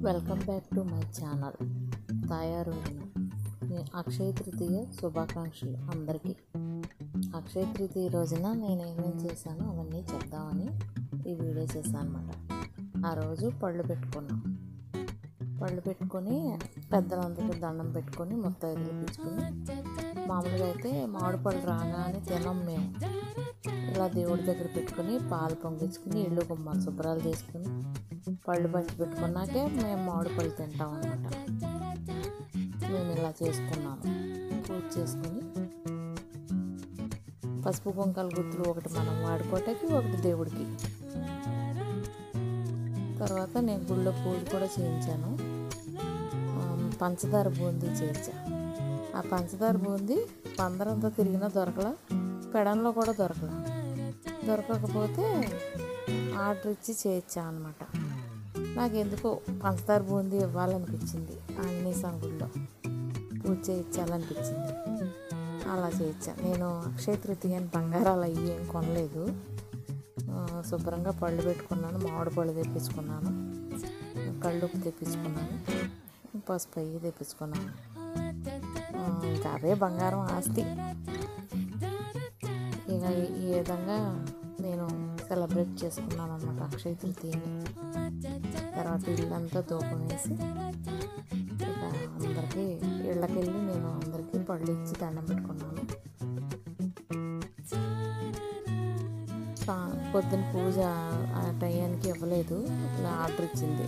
Welcome back to my channel తయారైన అక్షయ తృతీయ శుభాకాంక్షలు అందరికీ. అక్షయ తృతీయ రోజున నేను ఏమేమి చేశానో అవన్నీ చెప్దామని ఈ వీడియో చేశాను అన్నమాట. ఆ రోజు పళ్ళు పెట్టుకొని పెద్దలందరికీ దండం పెట్టుకొని ముత్తైదులు పిలుచుకొని, మామూలుగా అయితే మామిడి పళ్ళు రాగానే తినం మేము. ఇలా దేవుడి దగ్గర పెట్టుకొని పాలు పొంగించుకొని ఇళ్ళు గుమ్మాలు శుభ్రాలు చేసుకుని పళ్ళు పంచి పెట్టుకున్నాకే మేము మామిడి పళ్ళు తింటాం అన్నమాట. మేము ఇలా చేసుకున్నాము. పూజ చేసుకుని పసుపు కుంకాల గుర్తులు ఒకటి మనం వాడుకోవటానికి, ఒకటి దేవుడికి. తర్వాత నేను గుళ్ళో పూజ కూడా చేయించాను. పంచదార బూందీ చేయించా. ఆ పంచదార బూందీ పందరంతా తిరిగినా దొరకలా, పెడంలో కూడా దొరకకపోతే ఆర్డర్ ఇచ్చి చేయించా అనమాట. నాకు ఎందుకో పంచదార బూందీ ఇవ్వాలనిపించింది. ఆంజనేయ సంగుల్లో పూజ చేయించాలనిపించింది, అలా చేయించా. నేను అక్షయ తృతీయ అని బంగారాలు అయ్యి ఏం కొనలేదు. శుభ్రంగా పళ్ళు పెట్టుకున్నాను, మామిడి పళ్ళు తెప్పించుకున్నాను, కళ్ళుప్పు తెప్పించుకున్నాను, పసుపు అయ్యి తెప్పించుకున్నాను. ఇంకా అవే బంగారం ఆస్తి. ఇక ఈ విధంగా నేను సెలబ్రేట్ చేసుకున్నాను అన్నమాట అక్షయ తృతీయని. తర్వాత ఇల్లంతా ధూపం వేసి ఇక అందరికీ ఇళ్ళకెళ్ళి నేను అందరికీ పళ్ళు ఇచ్చి దండం పెట్టుకున్నాను. పొద్దున్న పూజ ఆ టయానికి ఇవ్వలేదు, ఇలా ఆర్డర్ ఇచ్చింది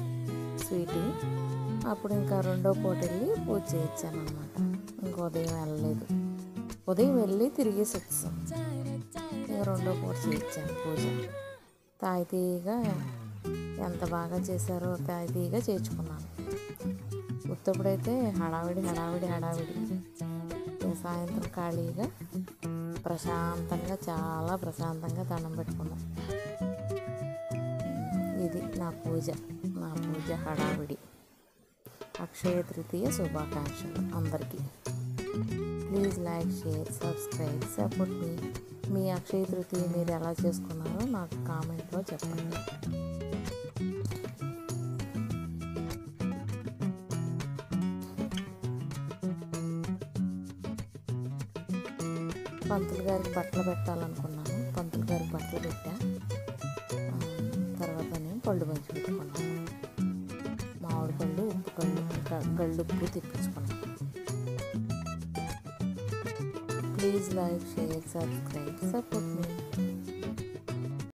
స్వీట్. అప్పుడు ఇంకా రెండో పూట వెళ్ళి పూజ చేయించాను అనమాట. ఇంకా ఉదయం వెళ్ళలేదు, ఉదయం వెళ్ళి తిరిగేసి వచ్చాం. ఇక రెండో పూట చేయించాను పూజ. తాయితీగా ఎంత బాగా చేశారో తాయితీగా చేయించుకున్నాను. ఉత్తప్పుడైతే హడావిడి. సాయంత్రం ఖాళీగా ప్రశాంతంగా, చాలా ప్రశాంతంగా దండం పెట్టుకున్నాం. ఇది నా పూజ హడావిడి. అక్షయ తృతీయ శుభాకాంక్షలు అందరికీ. Please like, share, subscribe, support me. మీ అక్షయ తృతీయ మీరు ఎలా చేసుకున్నారో నాకు కామెంట్లో చెప్పండి. పంతులు గారికి బట్టలు పెట్టాలనుకున్నాను, పంతులు గారికి బట్టలు పెట్టా. తర్వాత నేను పళ్ళు పంచి పెట్టుకున్నాను. మామిడి పళ్ళు, ఉప్పు కళ్ళు, గళ్ళుప్పు తెప్పించుకున్నాను. Please like, share, subscribe, support me.